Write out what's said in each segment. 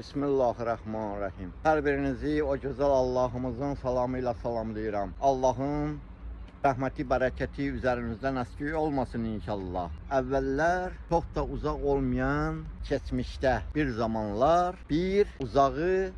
Bismillahirrahmanirrahim. Hər birinizi o gözəl Allahımızın salamıyla salamlayıram. Allahın rəhməti, bərəkəti üzərinizdən əskik olmasın inşallah. Əvvəllər çox da uzaq olmayan keçmişdə bir zamanlar bir uzağı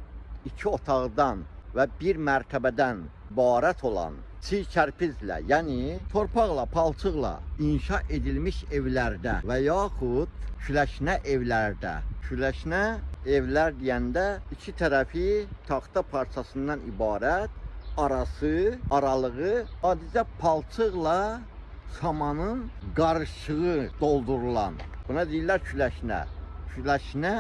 iki otaqdan və bir mərtəbədən ibarət olan çiy kərpizlə, yəni torpaqla, palçıqla inşa edilmiş evlərdə və yaxud küləşnə evlərdə. Küləşnə evlər deyəndə iki tərəfi taxta parçasından ibarət, aralığı adicə palçıqla samanın qarışığı doldurulan. Buna deyirlər küləşnə. Küləşnə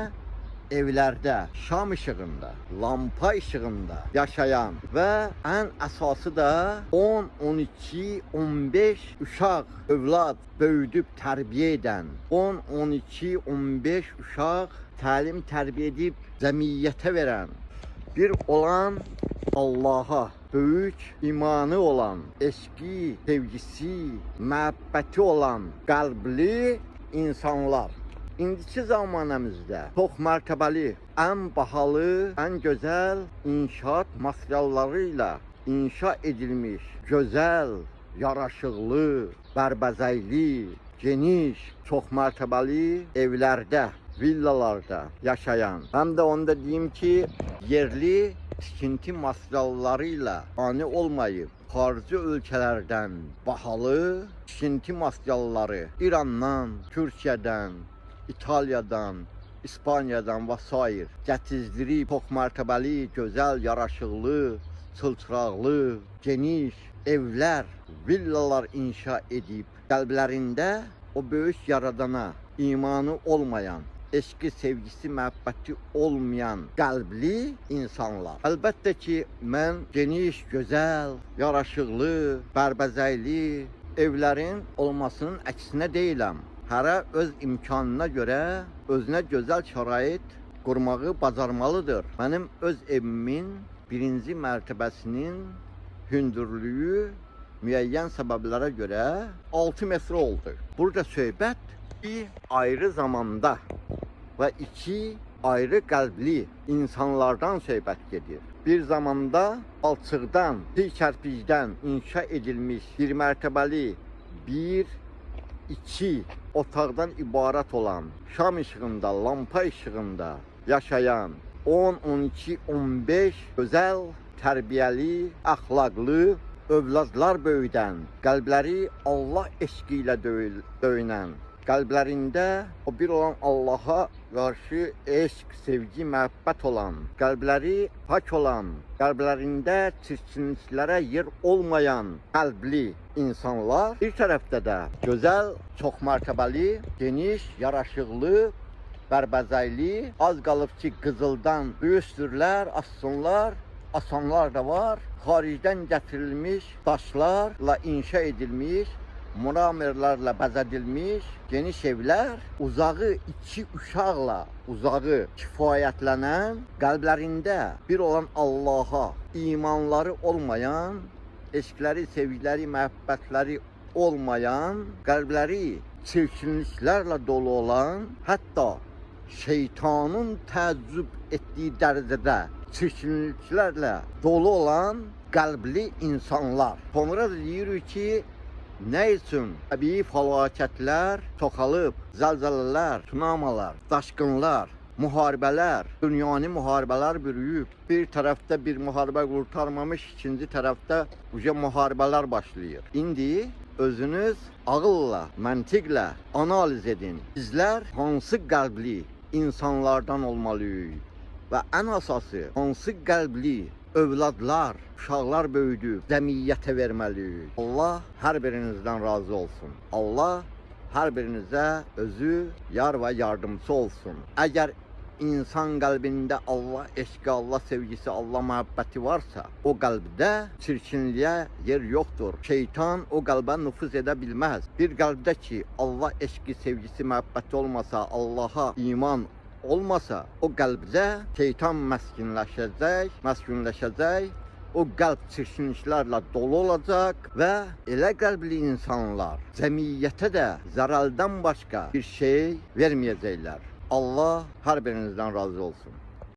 evlərdə şam işığında, lampa işığında yaşayan və ən əsası da 10, 12, 15 uşaq övlad böyüdüb tərbiyə edən, 10, 12, 15 uşaq təlim tərbiyə edib cəmiyyətə verən bir olan Allaha böyük imanı olan, eşqi, sevgisi, məhəbbəti olan qəlbli insanlar. İndiki zamanəmizdə çox mərtəbəli, ən bahalı, ən gözəl inşaat materialları ilə inşa edilmiş, gözəl, yaraşıqlı, bərbəzəkli, geniş, çox mərtəbəli evlərdə, villalarda yaşayan, həm də onu da deyim ki, yerli tikinti materialları ilə ani olmayıb, xarici ölkələrdən bahalı tikinti materialları İrandan, Türkiyədən, İtalyadan, İspaniyadan və s. gətizdirib çox mərtəbəli, gözəl, yaraşıqlı, çılçıraqlı, geniş evlər, villalar inşa edib qəlblərində o böyük yaradana imanı olmayan, eşqi, sevgisi, məhəbbəti olmayan qəlbli insanlar. Əlbəttə ki, mən geniş, gözəl, yaraşıqlı, bərbəzəkli evlərin olmasının əksinə deyiləm. Hərə öz imkanına görə özünə gözəl şərait qurmağı bacarmalıdır. Mənim öz evimin birinci mərtəbəsinin hündürlüyü müəyyən səbəblərə görə 6 metr oldu. Burada söhbət bir ayrı zamanda və iki ayrı qəlbli insanlardan söhbət gedir. Bir zamanda palçıqdan, çiy kərpicdən inşa edilmiş bir mərtəbəli, iki otaqdan ibarət olan, şam işığında, lampa işığında yaşayan 10, 12, 15 gözəl, tərbiyəli, əxlaqlı övladlar böyüdən, qəlbləri Allah eşqi ilə döyünən, qəlblərində o bir olan Allaha qarşı eşq, sevgi, məhəbbət olan, qəlbləri pak olan, qəlblərində çirkinliklərə yer olmayan qəlbli insanlar, bir tərəfdə də gözəl, çox mərtəbəli, geniş, yaraşıqlı, bərbəzəkli, az qalıb ki, qızıldan böyüstürlər, assınlar, asanlar da var, xaricdən gətirilmiş daşlarla inşa edilmiş, muramerlərlə bəzədilmiş geniş evlər, uzağı iki uşaqla, uzağı kifayətlənən, qəlblərində bir olan Allaha imanları olmayan, eşqləri, sevgiləri, məhəbbətləri olmayan, qəlbləri çirkinliklərlə dolu olan, hətta şeytanın təəccüb etdiyi dərəcədə çirkinliklərlə dolu olan qəlbli insanlar. Sonra da deyirik ki, nə üçün təbii fəlakətlər çoxalıb, zəlzələlər, tsunamilər, daşqınlar, müharibələr, dünyanı müharibələr bürüyüb, bir tərəfdə bir müharibə qurtarmamış, ikinci tərəfdə müharibələr başlayır. İndi özünüz ağılla, məntiqlə analiz edin. Bizlər hansı qəlbli insanlardan olmalıyıq və ən əsası hansı qəlbli övladlar, uşaqlar böyüdüb cəmiyyətə verməliyik. Allah hər birinizdən razı olsun. Allah hər birinizə özü yar və yardımcı olsun. Əgər insan qəlbində Allah eşqi, Allah sevgisi, Allah məhəbbəti varsa, o qəlbdə çirkinliyə yer yoxdur. Şeytan o qəlbə nüfuz edə bilməz. Bir qəlbdə ki, Allah eşqi, sevgisi, məhəbbəti olmasa, Allaha iman olmasa, o qəlbdə şeytan məskunləşəcək, o qəlb çirkinliklərlə dolu olacaq və elə qəlbli insanlar cəmiyyətə də zərərdən başqa bir şey verməyəcəklər. Allah hər birinizdən razı olsun.